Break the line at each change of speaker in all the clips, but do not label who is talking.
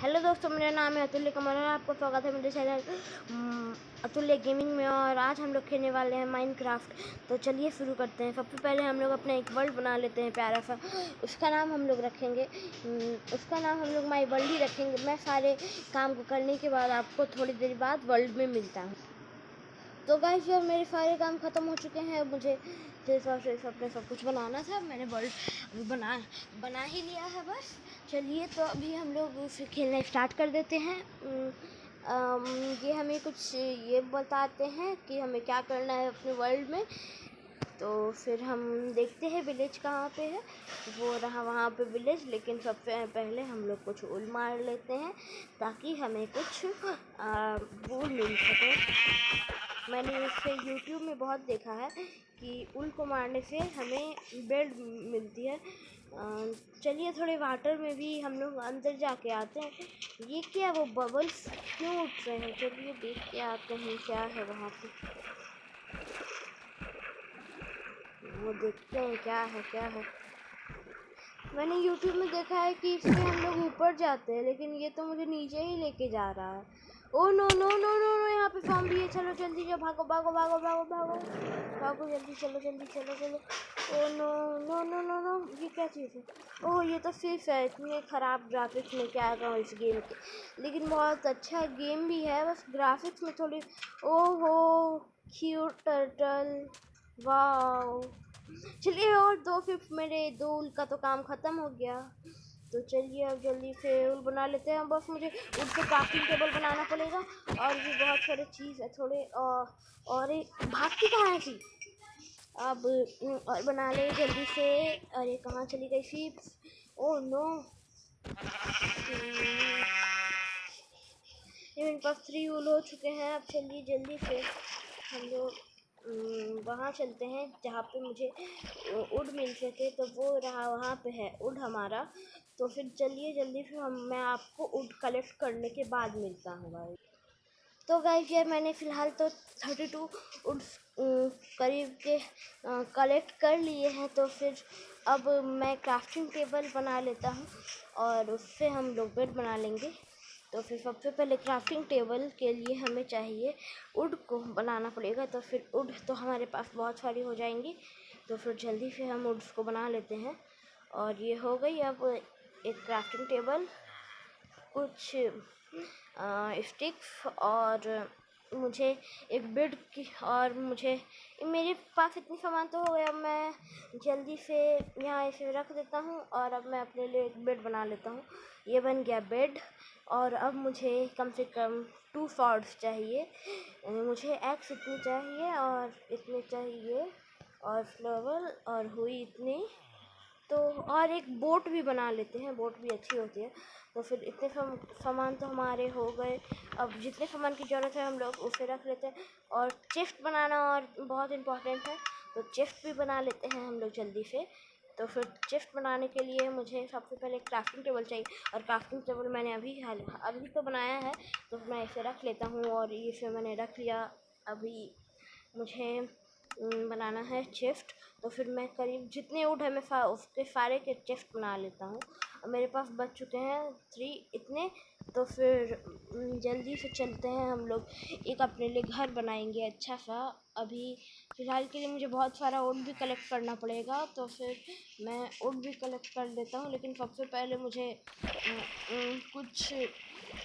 Hello दोस्तों, मेरा नाम है अतुल्य कमर और आपका स्वागत है मेरे चैनल अतुल्य गेमिंग में। और आज हम लोग खेलने वाले हैं माइनक्राफ्ट। तो चलिए शुरू करते हैं। सबसे पहले हम लोग अपना एक वर्ल्ड बना लेते हैं प्यारा सा। उसका नाम हम लोग रखेंगे माई वर्ल्ड ही रखेंगे। मैं सारे काम को करने के बाद आपको थोड़ी देर बाद वर्ल्ड में मिलता हूँ। तो गाइस यार, मेरे सारे काम ख़त्म हो चुके हैं। मुझे अपने सब कुछ बनाना था। मैंने वर्ल्ड बना ही लिया है बस। चलिए तो अभी हम लोग उसे खेलना स्टार्ट कर देते हैं। ये हमें कुछ ये बताते हैं कि हमें क्या करना है अपने वर्ल्ड में। तो फिर हम देखते हैं विलेज कहाँ पे है। वो रहा वहाँ पे विलेज। लेकिन सबसे पहले हम लोग कुछ उल मार लेते हैं ताकि हमें कुछ वो मिल सके। मैंने इसे यूट्यूब में बहुत देखा है कि उल को मारने से हमें बेड मिलती है। चलिए थोड़े वाटर में भी हम लोग अंदर जाके आते हैं। ये क्या, वो बबल्स क्यों उठ रहे हैं? चलिए देख के आते हैं क्या है वहाँ पे। वो देखते हैं क्या है। मैंने यूट्यूब में देखा है कि इससे हम लोग ऊपर जाते हैं, लेकिन ये तो मुझे नीचे ही लेके जा रहा है। Oh no no no no no, यहाँ पे फॉर्म भी है। चलो जल्दी जाओ, भागो भागो भागो भागो भागो भागो, जल्दी चलो जल्दी चलो चलो। Oh no no no no no, ये क्या चीज़ है? ओह, ये तो सिर्फ है। इतने ख़राब ग्राफिक्स में क्या कहूँ इस गेम के, लेकिन बहुत अच्छा गेम भी है। बस ग्राफिक्स में थोड़ी ओहो क्यूट टर्टल, वाओ। चलिए और दो, फिर मेरे दो उल का तो काम ख़त्म हो गया। तो चलिए अब जल्दी से उल बना लेते हैं। बस मुझे उल से क्राफ्टिंग टेबल बनाना पड़ेगा और भी बहुत सारे चीज़ है थोड़े। और एक भागती कहाँ है सी? अब और बना ले जल्दी से। अरे कहाँ चली गई सी? ओह नो, ये मेरे पास 3 उल हो चुके हैं। अब चलिए जल्दी से हम लोग वहाँ चलते हैं जहाँ पे मुझे उड मिल सके। तो वो रहा वहाँ पे है उड हमारा। तो फिर चलिए जल्दी से मैं आपको उड कलेक्ट करने के बाद मिलता हूँ गाइस। तो गाइस यार, मैंने फ़िलहाल तो 32 उड्स करीब के कलेक्ट कर लिए हैं। तो फिर अब मैं क्राफ्टिंग टेबल बना लेता हूँ और उससे हम लोग बेड बना लेंगे। तो फिर सबसे पहले क्राफ्टिंग टेबल के लिए हमें चाहिए वुड को बनाना पड़ेगा। तो फिर वुड तो हमारे पास बहुत सारी हो जाएंगी। तो फिर जल्दी से हम वुड्स को बना लेते हैं। और ये हो गई अब एक क्राफ्टिंग टेबल, कुछ स्टिक्स और मुझे एक बेड की, और मुझे मेरे पास इतनी सामान तो हो गया। मैं जल्दी से यहाँ इसे रख देता हूँ और अब मैं अपने लिए एक बेड बना लेता हूँ। ये बन गया बेड। और अब मुझे कम से कम 2 सॉर्ड्स चाहिए। मुझे एक्स इतनी चाहिए और इतने चाहिए और फ्लोवल और हुई इतनी। तो और एक बोट भी बना लेते हैं, बोट भी अच्छी होती है। तो फिर इतने सामान तो हमारे हो गए। अब जितने सामान की ज़रूरत है हम लोग उसे रख लेते हैं। और चेस्ट बनाना और बहुत इम्पोर्टेंट है, तो चेस्ट भी बना लेते हैं हम लोग जल्दी से। तो फिर चेस्ट बनाने के लिए मुझे सबसे पहले क्राफ्टिंग टेबल चाहिए। और क्राफ्टिंग टेबल मैंने अभी तो बनाया है, तो मैं इसे रख लेता हूँ और इसे मैंने रख लिया। अभी मुझे बनाना है चेस्ट। तो फिर मैं करीब जितने वुड है मैं उसके सारे के चेस्ट बना लेता हूँ। मेरे पास बच चुके हैं 3 इतने। तो फिर जल्दी से चलते हैं हम लोग एक अपने लिए घर बनाएंगे अच्छा सा। अभी फ़िलहाल के लिए मुझे बहुत सारा वुड भी कलेक्ट करना पड़ेगा। तो फिर मैं वुड भी कलेक्ट कर लेता हूँ, लेकिन सबसे पहले मुझे कुछ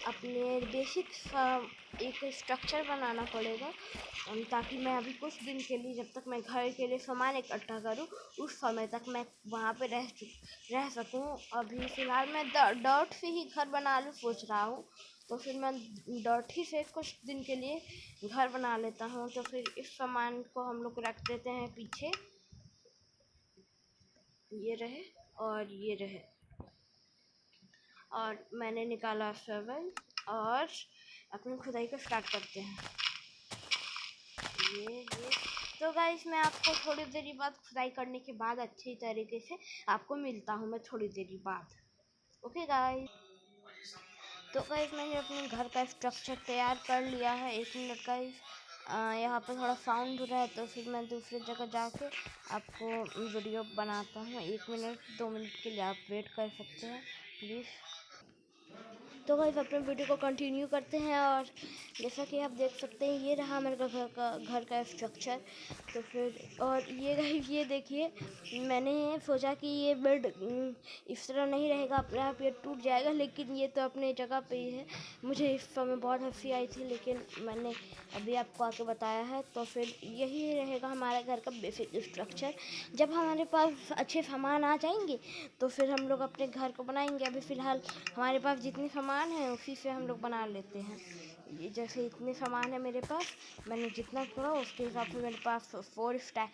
अपने बेसिक सा एक स्ट्रक्चर बनाना पड़ेगा, ताकि मैं अभी कुछ दिन के लिए, जब तक मैं घर के लिए सामान इकट्ठा करूं, उस समय तक मैं वहाँ पे रह सकूं। अभी फ़िलहाल मैं डॉट से ही घर बनाना सोच रहा हूँ। तो फिर मैं डॉट ही से कुछ दिन के लिए घर बना लेता हूँ। तो फिर इस सामान को हम लोग रख देते हैं पीछे। ये रहे और ये रहे। और मैंने निकाला सर्वल और अपनी खुदाई को स्टार्ट करते हैं। ये तो गाइस, मैं आपको थोड़ी देर बाद खुदाई करने के बाद अच्छी तरीके से आपको मिलता हूँ मैं थोड़ी देर बाद। Okay guys. तो गाइस, मैंने अपने घर का स्ट्रक्चर तैयार कर लिया है। 1 मिनट गाइस, यहाँ पर थोड़ा साउंड हो रहा है, तो फिर मैं दूसरी जगह जाके आपको वीडियो बनाता हूँ। 1 मिनट 2 मिनट के लिए आप वेट कर सकते हैं प्लीज़। तो गाइस अपने वीडियो को कंटिन्यू करते हैं। और जैसा कि आप देख सकते हैं ये रहा मेरे घर का स्ट्रक्चर। तो फिर और ये गाइस ये देखिए, मैंने सोचा कि ये बेड इस तरह नहीं रहेगा, अपने आप ये टूट जाएगा, लेकिन ये तो अपने जगह पे ही है। मुझे इस समय बहुत हंसी आई थी, लेकिन मैंने अभी आपको आके बताया है। तो फिर यही रहेगा हमारे घर का बेसिक स्ट्रक्चर। जब हमारे पास अच्छे सामान आ जाएंगे तो फिर हम लोग अपने घर को बनाएंगे। अभी फ़िलहाल हमारे पास जितने सामान हैं उसी से हम लोग बना लेते हैं। ये जैसे इतने सामान है मेरे पास, मैंने जितना छोड़ा उसके हिसाब से मेरे पास 4 स्टैक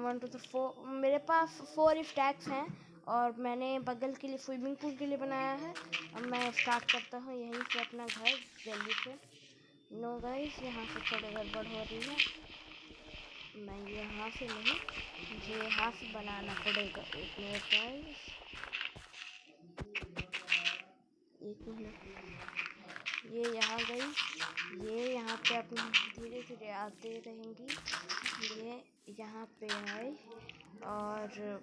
1 2 4 मेरे पास 4 स्टैक्स हैं। और मैंने बगल के लिए स्विमिंग पूल के लिए बनाया है। अब मैं स्टार्ट करता हूँ यहीं से अपना घर जल्दी से। नो गाइस, यहाँ से थोड़ी गड़बड़ हो रही है। मैं यहाँ से नहीं, मुझे यहाँ से बनाना पड़ेगा। एक मिनट गाइस, एक मिनट। ये यहाँ गई, ये यहाँ पे अपना धीरे धीरे आते रहेंगी। ये यहाँ पे आई, और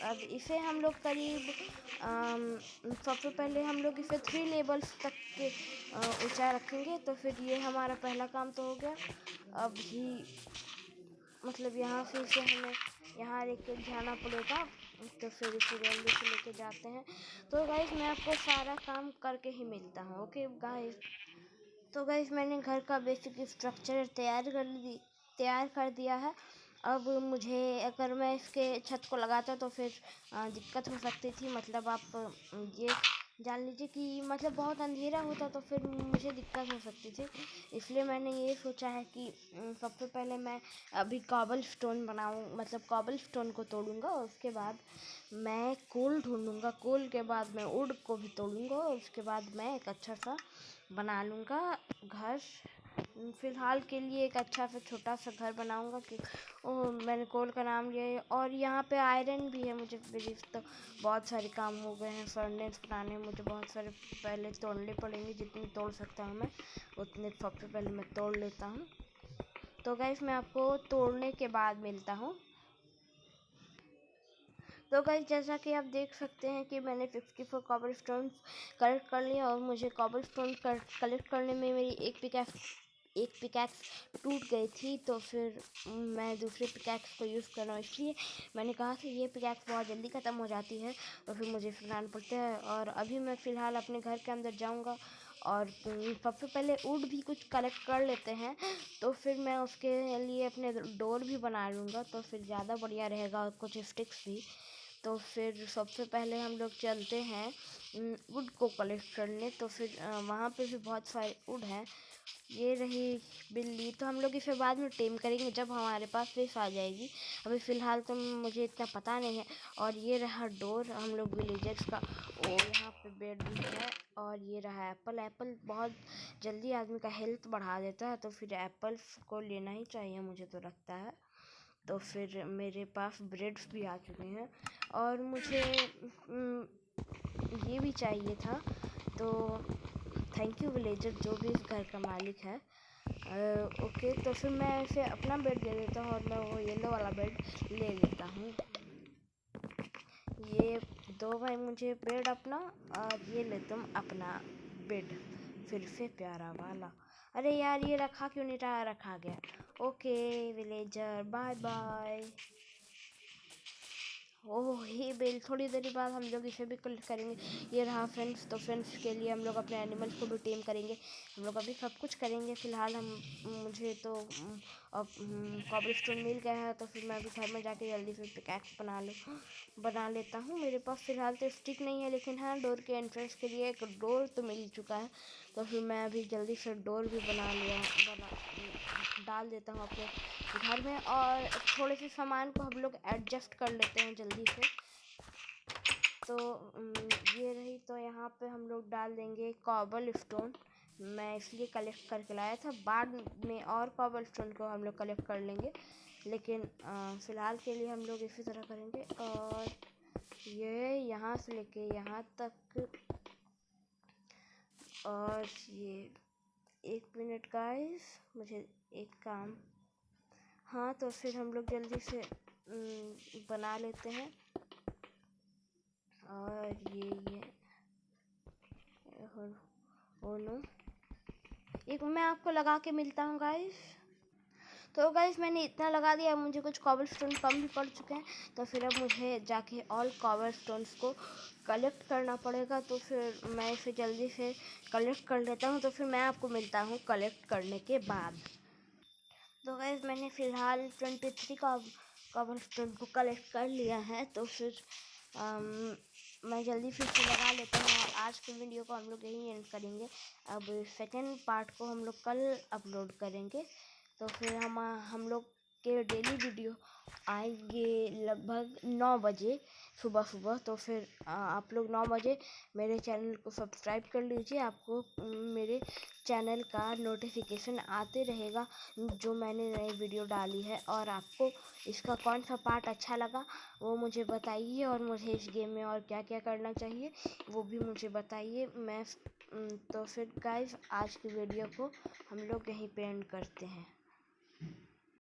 अब इसे हम लोग करीब सबसे पहले हम लोग इसे 3 लेवल्स तक के ऊंचा रखेंगे। तो फिर ये हमारा पहला काम तो हो गया। अब ही मतलब यहाँ से इसे हमें यहाँ लेके जाना पड़ेगा। तो फिर इसे जल्दी से लेके जाते हैं। तो गाइस मैं आपको सारा काम करके ही मिलता हूँ। Okay guys. तो गाइस मैंने घर का बेसिक स्ट्रक्चर तैयार कर दिया है। अब मुझे अगर मैं इसके छत को लगाता तो फिर दिक्कत हो सकती थी। मतलब आप ये जान लीजिए कि मतलब बहुत अंधेरा होता तो फिर मुझे दिक्कत हो सकती थी। इसलिए मैंने ये सोचा है कि सबसे पहले मैं अभी कॉबल स्टोन बनाऊँ, मतलब कॉबल स्टोन को तोड़ूंगा। उसके बाद मैं कोल ढूंढूंगा, कोल के बाद मैं वुड को भी तोड़ूंगा। उसके बाद मैं एक अच्छा सा बना लूँगा घर। फ़िलहाल के लिए एक अच्छा सा छोटा सा घर बनाऊंगा कि मैंने कोल का नाम लिया है। और यहाँ पे आयरन भी है। मुझे तो बहुत सारे काम हो गए हैं फर्नेस बनाने में। मुझे बहुत सारे पहले तोड़ने पड़ेंगे, जितने तोड़ सकता हूँ मैं उतने सबसे पहले मैं तोड़ लेता हूँ। तो गाइस मैं आपको तोड़ने के बाद मिलता हूँ। तो गाइस जैसा कि आप देख सकते हैं कि मैंने 64 कॉबल स्टोन कलेक्ट कर लिया। और मुझे कॉबल स्टोन कलेक्ट करने में मेरी एक पिकैक्स टूट गई थी। तो फिर मैं दूसरे पिकैक्स को यूज़ कर रहा हूँ। इसलिए मैंने कहा था ये पिकैक्स बहुत जल्दी ख़त्म हो जाती है, और फिर मुझे फिर पड़ता है। और अभी मैं फ़िलहाल अपने घर के अंदर जाऊँगा और सबसे पहले वुड भी कुछ कलेक्ट कर लेते हैं। तो फिर मैं उसके लिए अपने डोर भी बना लूँगा, तो फिर ज़्यादा बढ़िया रहेगा। और कुछ स्टिक्स भी। तो फिर सबसे पहले हम लोग चलते हैं वुड को कलेक्ट करने। तो फिर वहाँ पे भी बहुत सारे वुड हैं। ये रही बिल्ली, तो हम लोग इसे बाद में टेम करेंगे जब हमारे पास फिश आ जाएगी। अभी फ़िलहाल तो मुझे इतना पता नहीं है। और ये रहा डोर हम लोग विलेजर्स का। ओ यहाँ पे बेड भी है। और ये रहा एप्पल। एप्पल बहुत जल्दी आदमी का हेल्थ बढ़ा देता है, तो फिर एप्पल्स को लेना ही चाहिए मुझे तो लगता है। तो फिर मेरे पास ब्रेड्स भी आ चुके हैं। और मुझे ये भी चाहिए था। तो थैंक यू विलेजर, जो भी इस घर का मालिक है। ओके, तो फिर मैं इसे अपना बेड दे देता हूँ और मैं वो येलो वाला बेड ले लेता हूँ। ये दो भाई मुझे बेड अपना, और ये ले तुम अपना बेड फिर से प्यारा वाला। अरे यार ये रखा क्यों नहीं रखा गया। Okay villager, bye bye. Oh ये बेल, थोड़ी देर बाद हम लोग इसे भी कलेक्ट करेंगे। ये रहा फ्रेंड्स। तो फ्रेंड्स के लिए हम लोग अपने एनिमल्स को भी टेम करेंगे। हम लोग अभी सब कुछ करेंगे। फ़िलहाल मुझे तो अब कॉबल स्टोन मिल गया है। तो फिर मैं अभी घर में जाके जल्दी से पिकैक्स बना लेता हूँ। मेरे पास फ़िलहाल तो स्टिक नहीं है, लेकिन हाँ डोर के एंट्रेंस के लिए एक डोर तो मिल चुका है। तो फिर मैं अभी जल्दी से डोर भी डाल देता हूँ अपने घर में। और थोड़े से सामान को हम लोग एडजस्ट कर लेते हैं जल्दी से। तो ये रही, तो यहाँ पे हम लोग डाल देंगे कॉबल स्टोन। मैं इसलिए कलेक्ट करके लाया था, बाद में और कॉबल स्टोन को हम लोग कलेक्ट कर लेंगे। लेकिन फ़िलहाल के लिए हम लोग इसी तरह करेंगे। और ये यहाँ से लेके यहाँ तक। और ये एक मिनट गाइस, मुझे एक काम। हाँ तो फिर हम लोग जल्दी से बना लेते हैं। और ये ओ नो, एक मैं आपको लगा के मिलता हूँ गाइस। तो गाइस मैंने इतना लगा दिया, मुझे कुछ कॉबल स्टोन कम भी पड़ चुके हैं, तो फिर अब मुझे जाके ऑल कॉबल स्टोन्स को कलेक्ट करना पड़ेगा। तो फिर मैं इसे जल्दी से कलेक्ट कर लेता हूँ, तो फिर मैं आपको मिलता हूँ कलेक्ट करने के बाद। तो गाइस मैंने फ़िलहाल 23 कॉबल स्टोन को कलेक्ट कर लिया है। तो फिर मैं जल्दी फिर से लगा लेता हूँ, और आज की वीडियो को हम लोग यहीं एंड करेंगे। अब सेकेंड पार्ट को हम लोग कल अपलोड करेंगे। तो फिर हम लोग के डेली वीडियो आएंगे लगभग 9 बजे सुबह। तो फिर आप लोग 9 बजे मेरे चैनल को सब्सक्राइब कर लीजिए, आपको मेरे चैनल का नोटिफिकेशन आते रहेगा जो मैंने नई वीडियो डाली है। और आपको इसका कौन सा पार्ट अच्छा लगा वो मुझे बताइए, और मुझे इस गेम में और क्या क्या करना चाहिए वो भी मुझे बताइए। तो फिर गाइस आज की वीडियो को हम लोग यहीं पे एंड करते हैं।